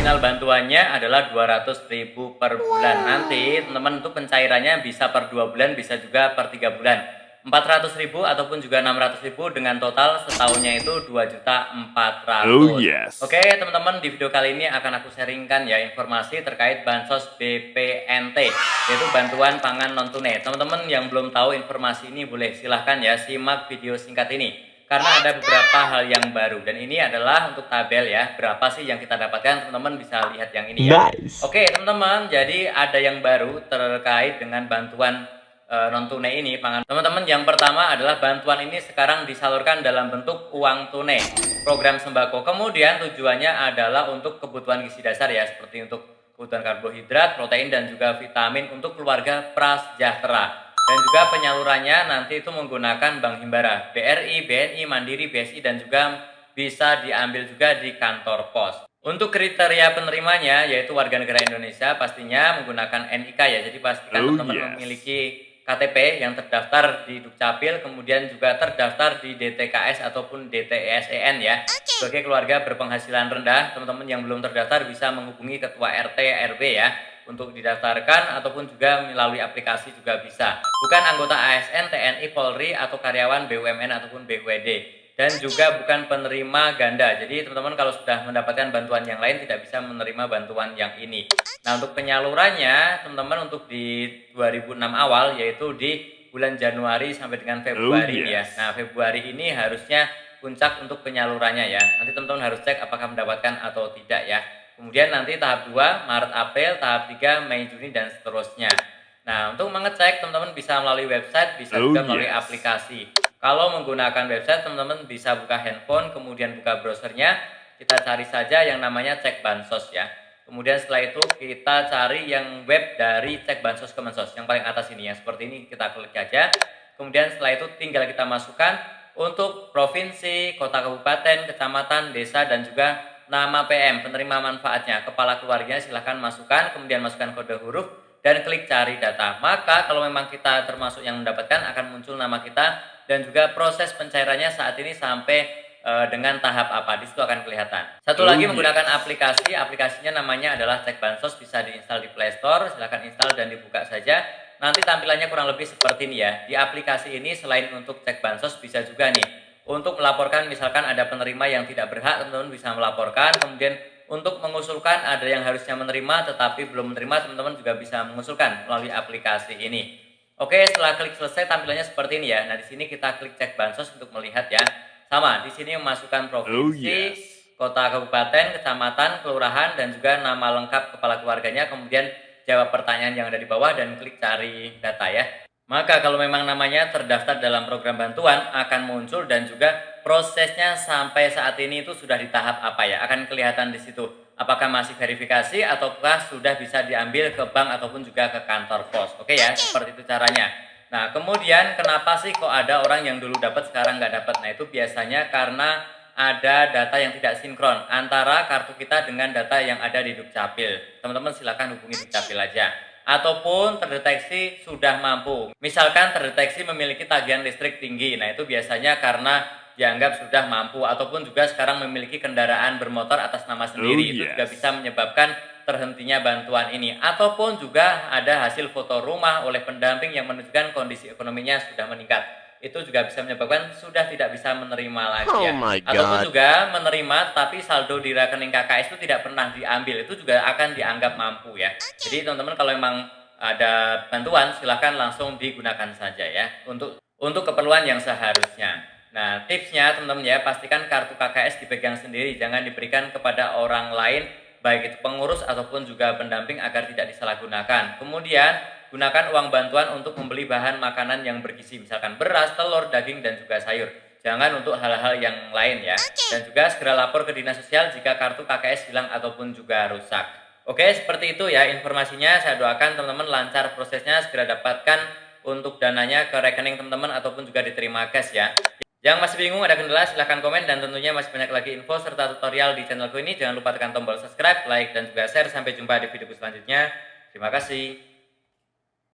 Nominal bantuannya adalah 200.000 per bulan. Nanti teman-teman untuk pencairannya bisa per 2 bulan, bisa juga per 3 bulan. 400.000 ataupun juga 600.000 dengan total setahunnya itu 2.400.000. Oh yes. Oke teman-teman, di video kali ini akan aku sharingkan ya informasi terkait bansos BPNT, yaitu bantuan pangan non tunai. Teman-teman yang belum tahu informasi ini boleh silahkan ya simak video singkat ini, karena ada beberapa hal yang baru dan ini adalah untuk tabel ya, berapa sih yang kita dapatkan. Teman-teman bisa lihat yang ini ya. Nice. Oke teman-teman, jadi ada yang baru terkait dengan bantuan non tunai ini pangan. Teman-teman, yang pertama adalah bantuan ini sekarang disalurkan dalam bentuk uang tunai, program sembako. Kemudian tujuannya adalah untuk kebutuhan gizi dasar ya, seperti untuk kebutuhan karbohidrat, protein dan juga vitamin untuk keluarga prasejahtera. Dan juga penyalurannya nanti itu menggunakan Bank Himbara, BRI, BNI, Mandiri, BSI, dan juga bisa diambil juga di kantor pos. Untuk kriteria penerimanya yaitu warga negara Indonesia, pastinya menggunakan NIK ya. Jadi pastikan teman-teman memiliki KTP yang terdaftar di Dukcapil, kemudian juga terdaftar di DTKS ataupun DTSEN ya. Sebagai keluarga berpenghasilan rendah, teman-teman yang belum terdaftar bisa menghubungi ketua RT RW ya untuk didaftarkan, ataupun juga melalui aplikasi juga bisa. Bukan anggota ASN, TNI, Polri, atau karyawan BUMN ataupun BUMD. Dan juga bukan penerima ganda. Jadi teman-teman kalau sudah mendapatkan bantuan yang lain tidak bisa menerima bantuan yang ini. Nah, untuk penyalurannya teman-teman untuk di 2006 awal, yaitu di bulan Januari sampai dengan Februari ya. Nah, Februari ini harusnya puncak untuk penyalurannya ya. Nanti teman-teman harus cek apakah mendapatkan atau tidak ya. Kemudian nanti tahap 2 Maret April, tahap 3 Mei Juni dan seterusnya. Nah, untuk mengecek teman-teman bisa melalui website, bisa juga melalui aplikasi. Kalau menggunakan website, teman-teman bisa buka handphone, kemudian buka browsernya, kita cari saja yang namanya cek bansos ya. Kemudian setelah itu kita cari yang web dari cek bansos Kemensos, yang paling atas ini ya, seperti ini kita klik aja. Kemudian setelah itu tinggal kita masukkan untuk provinsi, kota, kabupaten, kecamatan, desa, dan juga nama PM, penerima manfaatnya, kepala keluarganya silahkan masukkan, kemudian masukkan kode huruf, dan klik cari data. Maka kalau memang kita termasuk yang mendapatkan, akan muncul nama kita dan juga proses pencairannya saat ini sampai dengan tahap apa, di situ akan kelihatan. Satu lagi menggunakan aplikasi, aplikasinya namanya adalah Cek Bansos, bisa diinstal di Play Store, silahkan install dan dibuka saja. Nanti tampilannya kurang lebih seperti ini ya. Di aplikasi ini selain untuk cek bansos, bisa juga nih untuk melaporkan, misalkan ada penerima yang tidak berhak, teman-teman bisa melaporkan. Kemudian untuk mengusulkan, ada yang harusnya menerima tetapi belum menerima, teman-teman juga bisa mengusulkan melalui aplikasi ini. Oke, setelah klik selesai tampilannya seperti ini ya. Nah, di sini kita klik cek bansos untuk melihat ya. Sama, di sini memasukkan provinsi, kota, kabupaten, kecamatan, kelurahan, dan juga nama lengkap kepala keluarganya. Kemudian jawab pertanyaan yang ada di bawah dan klik cari data ya. Maka kalau memang namanya terdaftar dalam program bantuan, akan muncul dan juga prosesnya sampai saat ini itu sudah di tahap apa ya, akan kelihatan di situ. Apakah masih verifikasi ataukah sudah bisa diambil ke bank ataupun juga ke kantor pos. Oke ya, seperti itu caranya. Nah, kemudian kenapa sih kok ada orang yang dulu dapat sekarang nggak dapat? Nah, itu biasanya karena ada data yang tidak sinkron antara kartu kita dengan data yang ada di Dukcapil. Teman-teman silakan hubungi Dukcapil aja. Ataupun terdeteksi sudah mampu. Misalkan terdeteksi memiliki tagihan listrik tinggi. Nah, itu biasanya karena dianggap sudah mampu, ataupun juga sekarang memiliki kendaraan bermotor atas nama sendiri. Itu juga bisa menyebabkan terhentinya bantuan ini. Ataupun juga ada hasil foto rumah oleh pendamping yang menunjukkan kondisi ekonominya sudah meningkat. Itu juga bisa menyebabkan sudah tidak bisa menerima lagi ya. Ataupun juga menerima tapi saldo di rekening KKS itu tidak pernah diambil. Itu juga akan dianggap mampu ya. Jadi teman-teman kalau memang ada bantuan silahkan langsung digunakan saja ya untuk keperluan yang seharusnya. Nah, tipsnya teman-teman ya, pastikan kartu KKS dipegang sendiri, jangan diberikan kepada orang lain, baik itu pengurus ataupun juga pendamping, agar tidak disalahgunakan. Kemudian, gunakan uang bantuan untuk membeli bahan makanan yang bergizi, misalkan beras, telur, daging, dan juga sayur. Jangan untuk hal-hal yang lain ya. Dan juga segera lapor ke dinas sosial jika kartu KKS hilang ataupun juga rusak. Oke, seperti itu ya informasinya. Saya doakan teman-teman lancar prosesnya, segera dapatkan untuk dananya ke rekening teman-teman ataupun juga diterima cash ya. Yang masih bingung, ada kendala, silahkan komen, dan tentunya masih banyak lagi info serta tutorial di channelku ini. Jangan lupa tekan tombol subscribe, like, dan juga share. Sampai jumpa di videoku selanjutnya. Terima kasih.